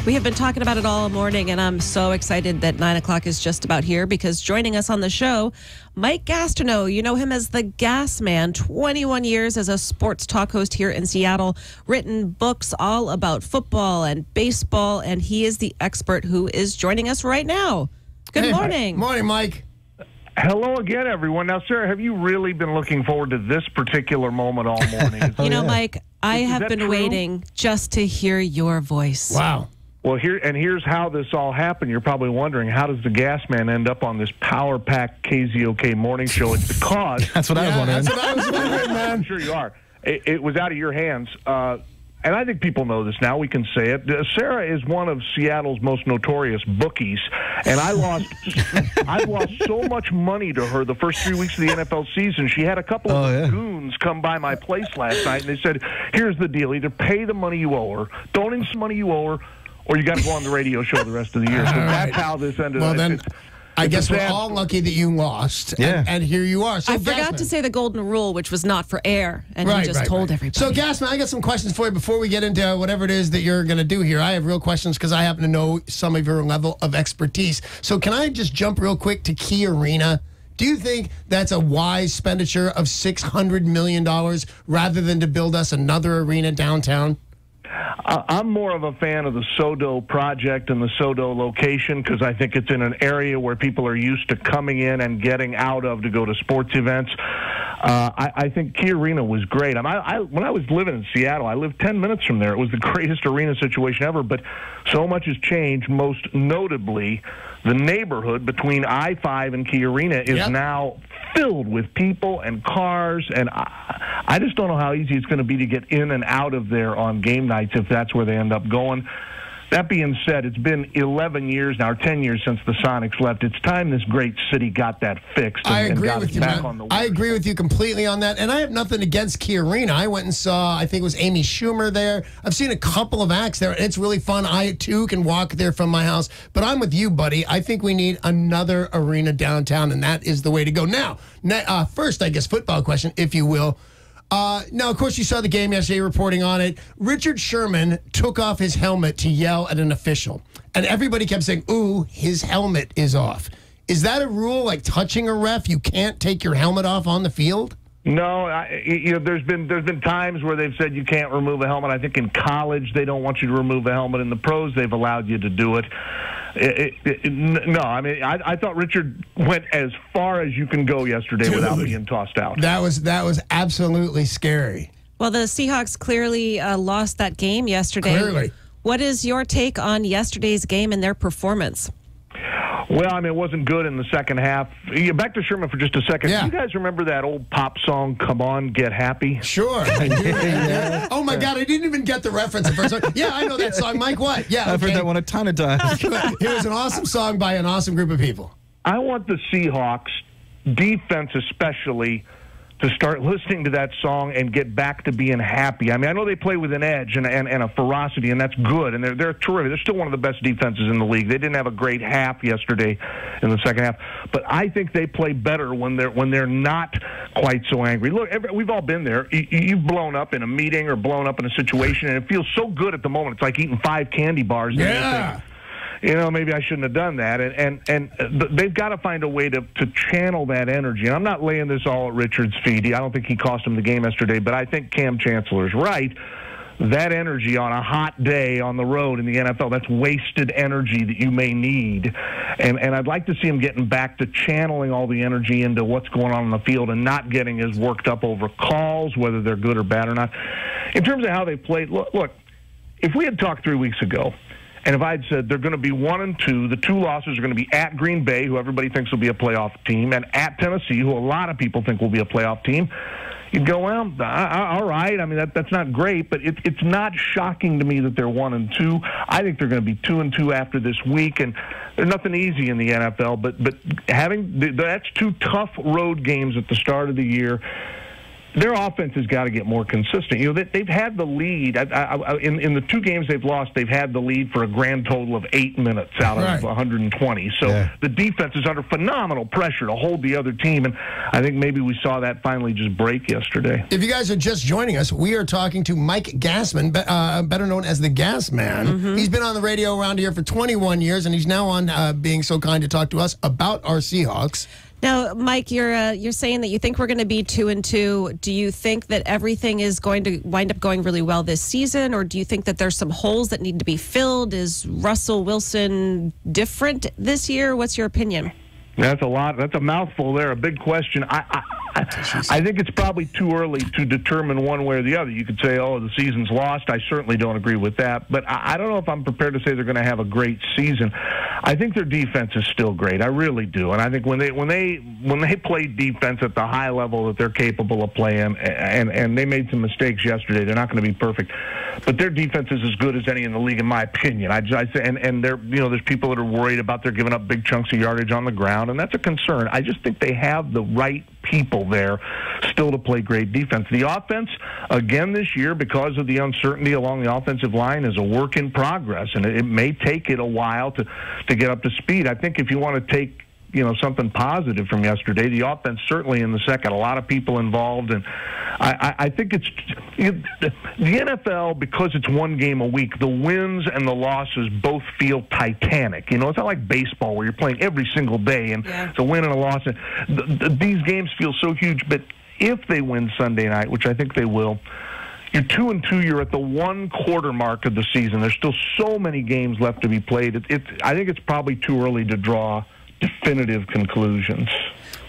We have been talking about it all morning, and I'm so excited that 9 o'clock is just about here because joining us on the show, Mike Gastineau. You know him as the Gasman, 21 years as a sports talk host here in Seattle, written books all about football and baseball, and he is the expert who is joining us right now. Good morning. Morning, Mike. Hello again, everyone. Now, Sarah, have you really been looking forward to this particular moment all morning? You know, Mike, I have been waiting just to hear your voice. Wow. Well, here's how this all happened. You're probably wondering, how does the Gasman end up on this power-packed KZOK morning show? It's because... That's what I was wondering. That's what I was wondering, man. I'm sure you are. It was out of your hands. And I think people know this now. We can say it. Sarah is one of Seattle's most notorious bookies, and I've lost so much money to her the first 3 weeks of the NFL season. She had a couple of goons come by my place last night, and they said, here's the deal. Either pay the money you owe her, donate some money you owe her, or you got to go on the radio show the rest of the year. So that's how this ended up. Well, then, I guess we're all lucky that you lost, and here you are. So I forgot to say the golden rule, which was not for air, and he just told everybody. So, Gasman, I got some questions for you before we get into whatever it is that you're going to do here. I have real questions because I happen to know some of your level of expertise. So can I just jump real quick to Key Arena? Do you think that's a wise expenditure of $600 million rather than to build us another arena downtown? I'm more of a fan of the SoDo project and the SoDo location because I think it's in an area where people are used to coming in and getting out of to go to sports events. I think Key Arena was great. When I was living in Seattle, I lived 10 minutes from there. It was the greatest arena situation ever, but so much has changed. Most notably, the neighborhood between I-5 and Key Arena is now filled with people and cars, and I just don't know how easy it's going to be to get in and out of there on game nights if that's where they end up going. That being said, it's been 11 years now, or 10 years since the Sonics left. It's time this great city got that fixed. I agree with you, man. I agree with you completely on that. And I have nothing against Key Arena. I went and saw, I think it was Amy Schumer there. I've seen a couple of acts there. It's really fun. I, too, can walk there from my house. But I'm with you, buddy. I think we need another arena downtown, and that is the way to go. Now, first, I guess, football question, if you will. Now, of course, you saw the game yesterday, reporting on it. Richard Sherman took off his helmet to yell at an official, and everybody kept saying, ooh, his helmet is off. Is that a rule, like touching a ref? You can't take your helmet off on the field? No, there's been times where they've said you can't remove a helmet. I think in college they don't want you to remove a helmet. In the pros, they've allowed you to do it. No, I mean, I thought Richard went as far as you can go yesterday without being tossed out. That was absolutely scary. Well, the Seahawks clearly lost that game yesterday. Clearly. What is your take on yesterday's game and their performance? Well, I mean, it wasn't good in the second half. Back to Sherman for just a second. Yeah. Do you guys remember that old pop song, Come On, Get Happy? Sure. I do. Yeah. Oh, my God, I didn't even get the reference at first. Yeah, I know that song. Mike, what? Yeah, I've heard that one a ton of times. It was an awesome song by an awesome group of people. I want the Seahawks, defense especially, to start listening to that song and get back to being happy. I mean, I know they play with an edge and a ferocity, and that's good, and they're terrific. They're still one of the best defenses in the league. They didn't have a great half yesterday in the second half, but I think they play better when they're not quite so angry. Look, we've all been there. You've blown up in a meeting or blown up in a situation, and it feels so good at the moment. It's like eating 5 candy bars. Yeah. Maybe I shouldn't have done that. And they've got to find a way to channel that energy. And I'm not laying this all at Richard's feet. I don't think he cost him the game yesterday, but I think Cam Chancellor's right. That energy on a hot day on the road in the NFL, that's wasted energy that you may need. And I'd like to see him getting back to channeling all the energy into what's going on the field and not getting as worked up over calls, whether they're good or bad or not. In terms of how they played, look, if we had talked 3 weeks ago, and if I'd said they're going to be 1-2, the 2 losses are going to be at Green Bay, who everybody thinks will be a playoff team, and at Tennessee, who a lot of people think will be a playoff team, you'd go, well, all right. I mean, that's not great, but it's not shocking to me that they're 1-2. I think they're going to be 2-2 after this week, and there's nothing easy in the NFL. But having that's 2 tough road games at the start of the year. Their offense has got to get more consistent. They've had the lead. In the 2 games they've lost, they've had the lead for a grand total of 8 minutes out of 120. So the defense is under phenomenal pressure to hold the other team, and I think maybe we saw that finally just break yesterday. If you guys are just joining us, we are talking to Mike Gasman, better known as the Gasman. Mm-hmm. He's been on the radio around here for 21 years, and he's now on being so kind to talk to us about our Seahawks. Now, Mike, you're saying that you think we're going to be 2-2. Do you think that everything is going to wind up going really well this season, or do you think that there's some holes that need to be filled? Is Russell Wilson different this year? What's your opinion? That's a lot. That's a mouthful there. A big question. I think it's probably too early to determine one way or the other. You could say, "Oh, the season's lost." I certainly don't agree with that, but I don't know if I'm prepared to say they're going to have a great season. I think their defense is still great. I really do, and I think when they play defense at the high level that they're capable of playing, and they made some mistakes yesterday, they're not going to be perfect, but their defense is as good as any in the league, in my opinion. I say, and they're there's people that are worried about they're giving up big chunks of yardage on the ground, and that's a concern. I just think they have the right people there still to play great defense. The offense, again this year, because of the uncertainty along the offensive line, is a work in progress, and it may take it a while to get up to speed. I think if you want to take something positive from yesterday, the offense certainly in the second, a lot of people involved, and I think it's the NFL, because it's one game a week, the wins and the losses both feel titanic. It's not like baseball where you're playing every single day and it's a win and a loss. These games feel so huge, but if they win Sunday night, which I think they will, you're 2-2. You're at the 1 quarter mark of the season. There's still so many games left to be played. I think it's probably too early to draw definitive conclusions.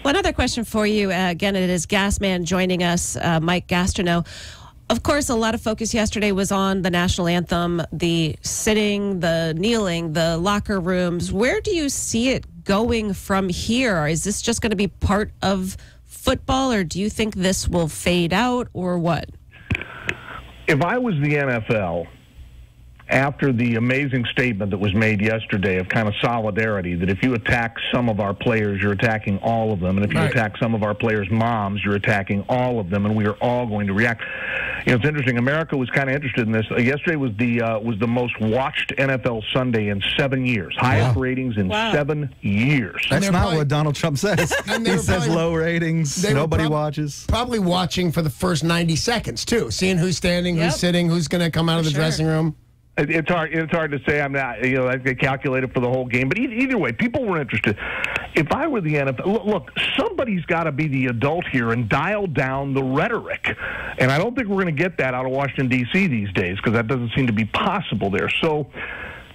One other question for you. Again, it is Gasman joining us, Mike Gastineau. Of course, a lot of focus yesterday was on the national anthem, the sitting, the kneeling, the locker rooms. Where do you see it going from here? Is this just going to be part of football, or do you think this will fade out, or what? If I was the NFL, after the amazing statement that was made yesterday of kind of solidarity, that if you attack some of our players, you're attacking all of them, and if you attack some of our players' moms, you're attacking all of them, and we are all going to react. It's interesting. America was kind of interested in this. Yesterday was the most watched NFL Sunday in 7 years. Highest ratings in 7 years. That's not what Donald Trump says. He says low ratings. Nobody watches. Probably watching for the first 90 seconds, too. Seeing who's standing, who's sitting, who's going to come out of the dressing room. It's hard to say. I'm not, I calculated for the whole game. But either way, people were interested. If I were the NFL, look, somebody's got to be the adult here and dial down the rhetoric. And I don't think we're going to get that out of Washington, D.C. these days, because that doesn't seem to be possible there. So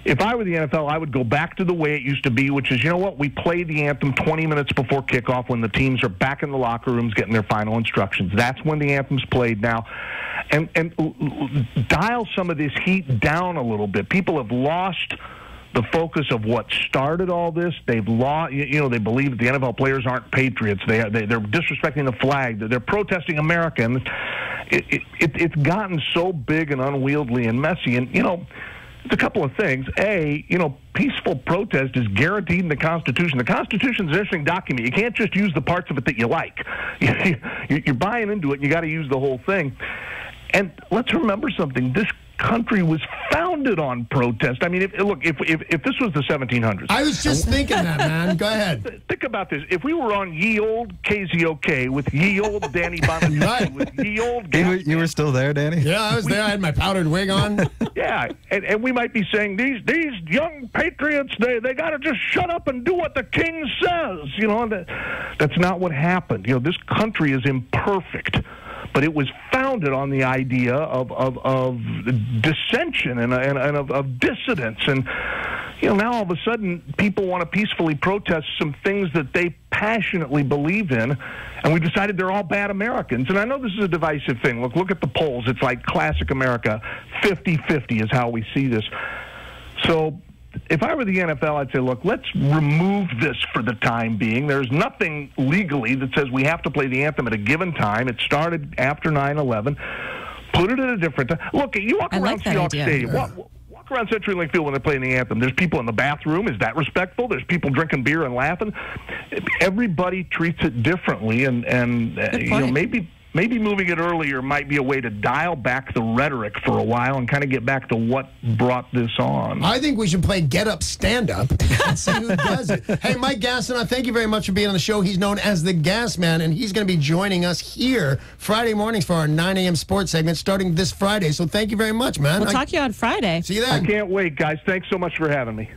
if I were the NFL, I would go back to the way it used to be, which is, we play the anthem 20 minutes before kickoff when the teams are back in the locker rooms getting their final instructions. That's when the anthem's played now. And dial some of this heat down a little bit. People have lost the focus of what started all this. They've lost, they believe that the NFL players aren't patriots. They're disrespecting the flag. They're protesting America. And it's gotten so big and unwieldy and messy. And, it's a couple of things. A, peaceful protest is guaranteed in the Constitution. The Constitution is an interesting document. You can't just use the parts of it that you like. You're buying into it, and you got to use the whole thing. And let's remember something. This country was founded on protest. I mean, if this was the 1700s. I was just thinking that, man. Go ahead. Think about this. If we were on ye old KZOK with ye old Danny Bonaduce, with ye old Gasman. You were still there, Danny? Yeah, I was there. I had my powdered wig on. Yeah, and we might be saying, these young patriots, they got to just shut up and do what the king says. That's not what happened. This country is imperfect. But it was founded on the idea of dissension and of dissidence. And, now all of a sudden people want to peacefully protest some things that they passionately believe in, and we decided they're all bad Americans. And I know this is a divisive thing. Look at the polls. It's like classic America. 50-50 is how we see this. So if I were the NFL, I'd say, look, let's remove this for the time being. There's nothing legally that says we have to play the anthem at a given time. It started after 9/11. Put it at a different time. Look, you walk around Seahawks Stadium. Walk around CenturyLink Field when they're playing the anthem. There's people in the bathroom. Is that respectful? There's people drinking beer and laughing. Everybody treats it differently, and maybe maybe moving it earlier might be a way to dial back the rhetoric for a while and kind of get back to what brought this on. I think we should play Get Up, Stand Up and see who does it. Hey, Mike Gasman, thank you very much for being on the show. He's known as the Gasman, and he's going to be joining us here Friday mornings for our 9 a.m. sports segment starting this Friday. So thank you very much, man. We'll talk to you on Friday. See you then. I can't wait, guys. Thanks so much for having me.